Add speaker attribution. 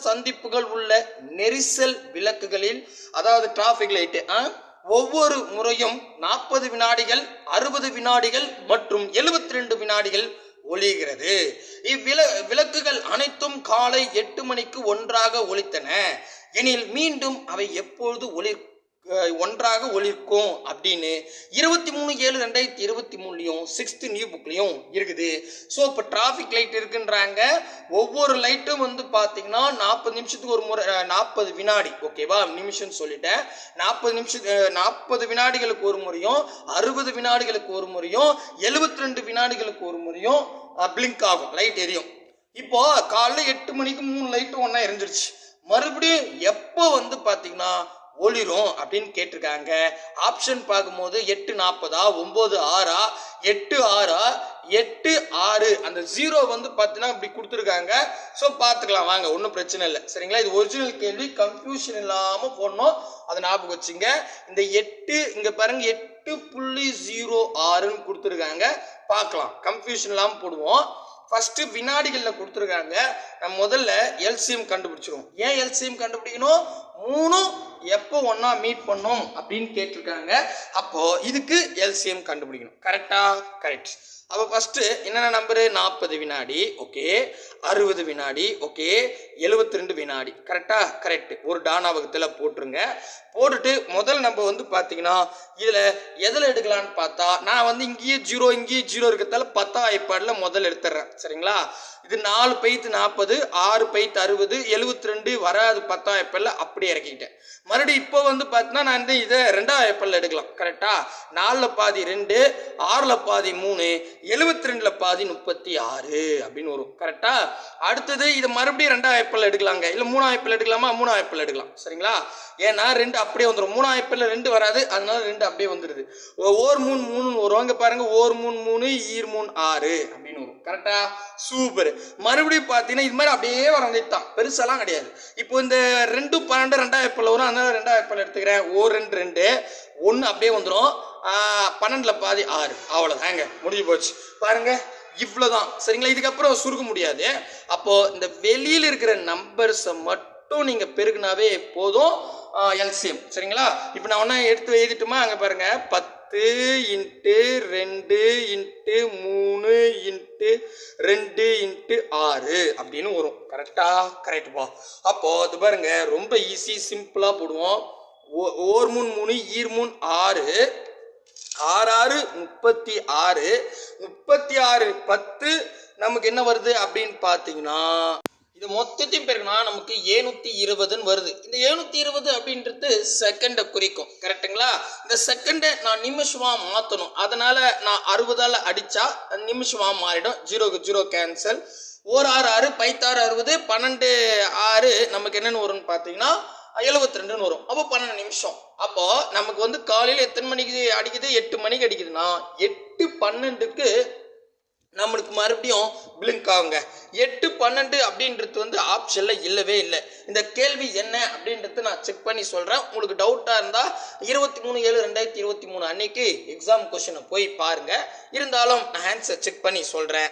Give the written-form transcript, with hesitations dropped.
Speaker 1: சந்திப்புகள் உள்ள நெரிசல் விளக்குகளில், அதாவது டிராபிக் லைட், ஒவ்வொரு முறையும் 40 வினாடிகள், 60 வினாடிகள் மற்றும் 72 வினாடிகள் ஒளிகிறது. விளக்குகள் அனைத்தும் காலை 8 மணிக்கு ஒன்றாக ஒலித்தன எனில் மீண்டும் அவை எப்பொழுது ஒன்றாக ஒலிக்கும் அப்படின்னு 23/7/2023 6th நியூ புக்லையும் இருக்குது. ஸோ இப்போ டிராஃபிக் லைட் இருக்குன்றாங்க. ஒவ்வொரு லைட்டும் வந்து பார்த்தீங்கன்னா 40 நிமிஷத்துக்கு ஒரு முறை, 40 வினாடி, ஓகேவா, நிமிஷம் சொல்லிட்டேன். 40 வினாடிகளுக்கு ஒரு முறையும், 60 வினாடிகளுக்கு ஒரு முறையும், 72 வினாடிகளுக்கு ஒரு முறையும் பிளிங்க் ஆகும், லைட் எரியும். இப்போ காலைல 8 மணிக்கு 3 லைட்டும் ஒன்றா எரிஞ்சிருச்சு. மறுபடியும் எப்போ வந்து பார்த்தீங்கன்னா ஒளிரும் அப்படின்னு கேட்டிருக்காங்க. ஆப்ஷன் பார்க்கும்போது 8:40, 9:06, 8:06, 8:06, அந்த 0 வந்து பார்த்தீங்கன்னா இப்படி கொடுத்துருக்காங்க. ஸோ பார்த்துக்கலாம் வாங்க, ஒன்றும் பிரச்சனை இல்லை, சரிங்களா. இது ஒரிஜினல் கேள்வி, கன்ஃபியூஷன் இல்லாமல் போடணும், அதை ஞாபகம் வச்சுங்க. இந்த 8 இங்கே பாருங்க 8.06ன்னு கொடுத்துருக்காங்க. பார்க்கலாம், கன்ஃபியூஷன் இல்லாமல் போடுவோம். ஃபர்ஸ்ட் வினாடிகளில் கொடுத்துருக்காங்க. நம்ம முதல்ல எல்சிஎம் கண்டுபிடிச்சிருவோம். ஏன் எல்சிஎம் கண்டுபிடிக்கணும்? 3 எப்போ ஒன்னா மீட் பண்ணோம் அப்படின்னு கேட்டிருக்காங்க. அப்போ இதுக்கு எல்சிஎம் கண்டுபிடிக்கணும். கரெக்டா? கரெக்ட். அப்போ ஃபர்ஸ்ட் என்னென்ன நம்பரு? 40 வினாடி, ஓகே, 60 வினாடி, ஓகே, 72 வினாடி. கரெக்டா? கரெக்ட். ஒரு டானாவகத்தில் போட்டுருங்க. போட்டுட்டு முதல்ல நம்ம வந்து பார்த்தீங்கன்னா இதில் எதில் எடுக்கலான்னு பார்த்தா, நான் வந்து இங்கேயே 0 இருக்கிறதால 10 ஐபாடில் முதல்ல எடுத்துடுறேன், சரிங்களா. இது 4 பைத்து 40, 6 பைத்து 60, 72 வராது 10 ஐபாடில் அப்படியே இறக்கிட்டேன். மறுபடியும் இப்போ வந்து பார்த்தீங்கன்னா நான் வந்து இதை 2 ஐபாடில் எடுக்கலாம். கரெக்டா? 4ல் பாதி 2, 6ல் பாதி 3, 72ல் பாதி 36 அப்படின்னு வரும். கரெக்டா? அடுத்தது இது மறுபடியும் 2 ஐபாடில் எடுக்கலாங்க. இல்லை 3 ஐபாடில் எடுக்கலாமா? 3 ஐபாடில் எடுக்கலாம், சரிங்களா. ஏன்னா 2 அப்படியே வந்துடும். 3 ஐபாடில் 2 வராது, அதனால 2 அப்படியே வந்துடுது. ஓர் 3 3 வரும். அங்கே பாருங்க, ஓர் 3 3, ஈர் 3 6 அப்படின்னு வரும். கரெக்டா? சூப்பர். மறுபடியும் பார்த்தீங்கன்னா இது மாதிரி அப்படியே வரதான், பெருசாலாம் கிடையாது. இப்போ இந்த 2 12 2 ஐபாடில் வரும், அதனால 2 ஐபாடில் எடுத்துக்கிறேன். ஓர் 2 2, 1 அப்படியே வந்துடும். 12ல் பாதி 6, அவ்வளோதாங்க, முடிஞ்சு போச்சு. பாருங்க, இவ்வளோதான், சரிங்களா. இதுக்கப்புறம் சுருக்க முடியாது. அப்போ இந்த வெளியில் இருக்கிற நம்பர்ஸை மட்டும் நீங்க பெருக்குனாவே போதும், எல்சிஎம், சரிங்களா. இப்போ நான் ஒன்றா எடுத்து எழுதிட்டுமா? அங்கே பாருங்க, 10 × 2 × 3 × 2 × 6 அப்படின்னு வரும். கரெக்டா? கரெக்டுப்பா. அப்போ இது பாருங்க, ரொம்ப ஈஸி, சிம்பிளா போடுவோம். ஓர் 3 3, ஈர் 3 6, 6 36, 36 10 நமக்கு என்ன வருது அப்படின்னு பார்த்தீங்கன்னா, இது மொத்தத்தையும் பெருக்குனா நமக்கு 720ன்னு வருது. இந்த 720 அப்படின்றது செகண்டை குறிக்கும். கரெக்டுங்களா? இந்த செகண்டை நான் நிமிஷமா மாற்றணும். அதனால நான் 60ஆல் அடிச்சா நிமிஷமா மாறிடும். 0க்கு 0 கேன்சல். 1 6 6, 5 6 60, 12 6 நமக்கு என்னென்னு வரும்னு பார்த்தீங்கன்னா 72ன்னு வரும். அப்போ 12 நிமிஷம். அப்போ நமக்கு வந்து காலையில் எத்தனை மணிக்கு அடிக்குது? 8 மணிக்கு அடிக்குதுன்னா 8:12க்கு நம்மளுக்கு மறுபடியும் பிளிங்க் ஆகுங்க. 8:12 அப்படின்றது வந்து ஆப்ஷன்ல இல்லவே இல்லை. இந்த கேள்வி என்ன அப்படின்றது நான் செக் பண்ணி சொல்றேன். உங்களுக்கு டவுட்டா இருந்தா 23/7/2023 அன்னைக்கு எக்ஸாம் கொஸ்டினை போய் பாருங்க. இருந்தாலும் நான் ஆன்சர் செக் பண்ணி சொல்றேன்.